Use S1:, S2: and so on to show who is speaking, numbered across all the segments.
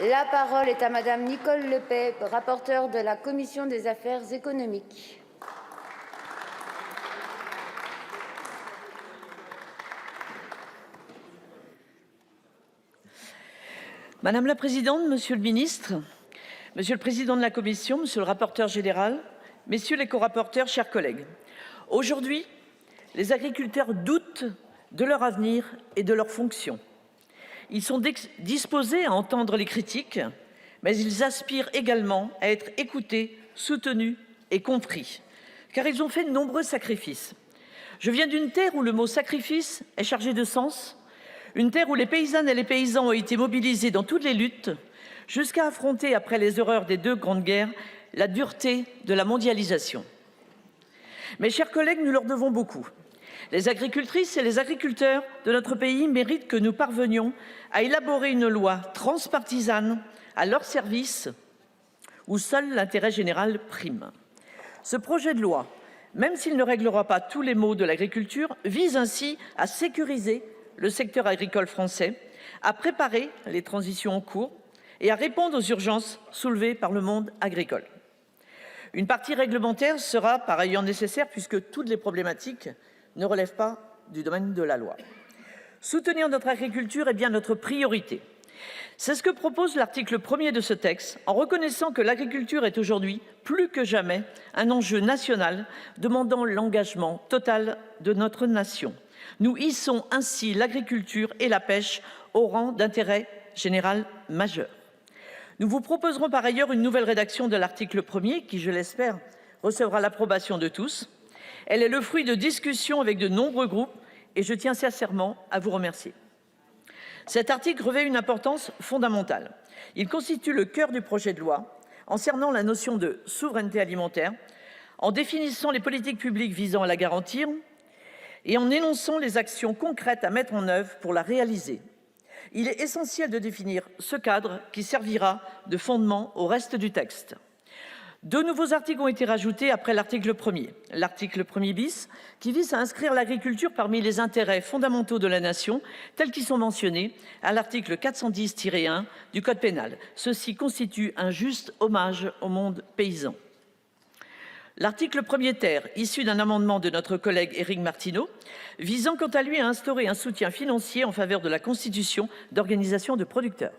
S1: La parole est à Madame Nicole Le Peih, rapporteure de la Commission des affaires économiques.
S2: Madame la Présidente, Monsieur le Ministre, Monsieur le Président de la Commission, Monsieur le rapporteur général, Messieurs les co-rapporteurs, chers collègues. Aujourd'hui, les agriculteurs doutent de leur avenir et de leurs fonctions. Ils sont disposés à entendre les critiques, mais ils aspirent également à être écoutés, soutenus et compris, car ils ont fait de nombreux sacrifices. Je viens d'une terre où le mot sacrifice est chargé de sens, une terre où les paysannes et les paysans ont été mobilisés dans toutes les luttes, jusqu'à affronter, après les horreurs des 2 grandes guerres, la dureté de la mondialisation. Mes chers collègues, nous leur devons beaucoup. Les agricultrices et les agriculteurs de notre pays méritent que nous parvenions à élaborer une loi transpartisane à leur service, où seul l'intérêt général prime. Ce projet de loi, même s'il ne réglera pas tous les maux de l'agriculture, vise ainsi à sécuriser le secteur agricole français, à préparer les transitions en cours et à répondre aux urgences soulevées par le monde agricole. Une partie réglementaire sera par ailleurs nécessaire puisque toutes les problématiques ne relèvent pas du domaine de la loi. Soutenir notre agriculture est bien notre priorité. C'est ce que propose l'article 1er de ce texte, en reconnaissant que l'agriculture est aujourd'hui, plus que jamais, un enjeu national demandant l'engagement total de notre nation. Nous hissons ainsi l'agriculture et la pêche au rang d'intérêt général majeur. Nous vous proposerons par ailleurs une nouvelle rédaction de l'article 1er qui, je l'espère, recevra l'approbation de tous. Elle est le fruit de discussions avec de nombreux groupes et je tiens sincèrement à vous remercier. Cet article revêt une importance fondamentale. Il constitue le cœur du projet de loi en cernant la notion de souveraineté alimentaire, en définissant les politiques publiques visant à la garantir et en énonçant les actions concrètes à mettre en œuvre pour la réaliser. Il est essentiel de définir ce cadre qui servira de fondement au reste du texte. 2 nouveaux articles ont été rajoutés après l'article 1er. L'article 1er bis, qui vise à inscrire l'agriculture parmi les intérêts fondamentaux de la nation, tels qu'ils sont mentionnés à l'article 410-1 du Code pénal. Ceci constitue un juste hommage au monde paysan. L'article 1er ter, issu d'un amendement de notre collègue Éric Martineau, visant quant à lui à instaurer un soutien financier en faveur de la constitution d'organisations de producteurs.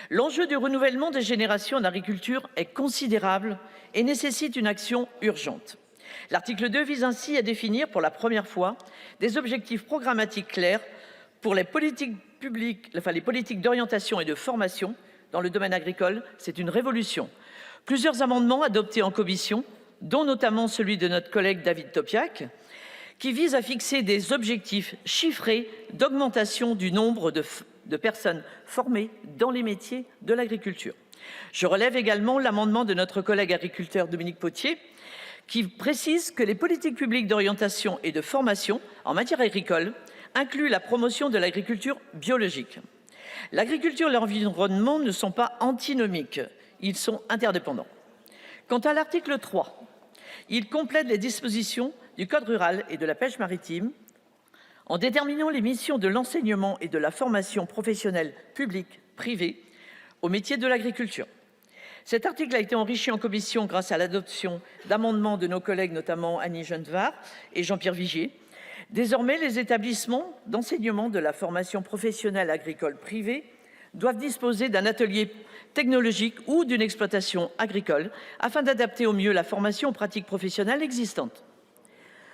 S2: L'enjeu du renouvellement des générations en agriculture est considérable et nécessite une action urgente. L'article 2 vise ainsi à définir pour la première fois des objectifs programmatiques clairs pour les politiques publiques, les politiques d'orientation et de formation dans le domaine agricole. C'est une révolution. Plusieurs amendements adoptés en commission, dont notamment celui de notre collègue David Topiak, qui vise à fixer des objectifs chiffrés d'augmentation du nombre de personnes formées dans les métiers de l'agriculture. Je relève également l'amendement de notre collègue agriculteur Dominique Potier, qui précise que les politiques publiques d'orientation et de formation en matière agricole incluent la promotion de l'agriculture biologique. L'agriculture et l'environnement ne sont pas antinomiques, ils sont interdépendants. Quant à l'article 3, il complète les dispositions du Code rural et de la pêche maritime en déterminant les missions de l'enseignement et de la formation professionnelle publique, privée, au métier de l'agriculture. Cet article a été enrichi en commission grâce à l'adoption d'amendements de nos collègues, notamment Annie Genevard et Jean-Pierre Vigier. Désormais, les établissements d'enseignement de la formation professionnelle agricole privée doivent disposer d'un atelier technologique ou d'une exploitation agricole afin d'adapter au mieux la formation aux pratiques professionnelles existantes.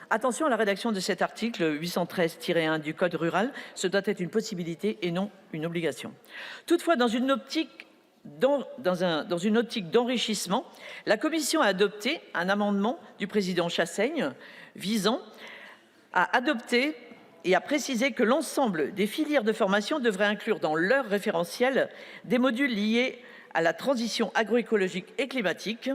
S2: Attention à la rédaction de cet article 813-1 du Code rural, ce doit être une possibilité et non une obligation. Toutefois, dans une optique d'enrichissement, la Commission a adopté un amendement du président Chassaigne visant à adopter et à préciser que l'ensemble des filières de formation devraient inclure dans leur référentiel des modules liés à la transition agroécologique et climatique,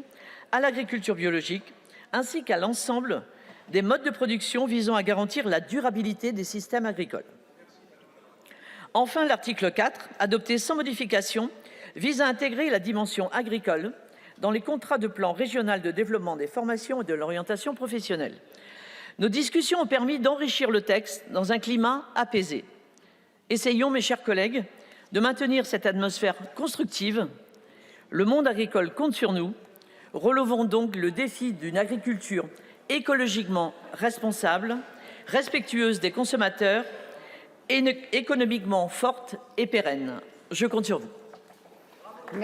S2: à l'agriculture biologique, ainsi qu'à l'ensemble des modes de production visant à garantir la durabilité des systèmes agricoles. Enfin, l'article 4, adopté sans modification, vise à intégrer la dimension agricole dans les contrats de plan régional de développement des formations et de l'orientation professionnelle. Nos discussions ont permis d'enrichir le texte dans un climat apaisé. Essayons, mes chers collègues, de maintenir cette atmosphère constructive. Le monde agricole compte sur nous. Relevons donc le défi d'une agriculture écologiquement responsable, respectueuse des consommateurs et économiquement forte et pérenne. Je compte sur vous.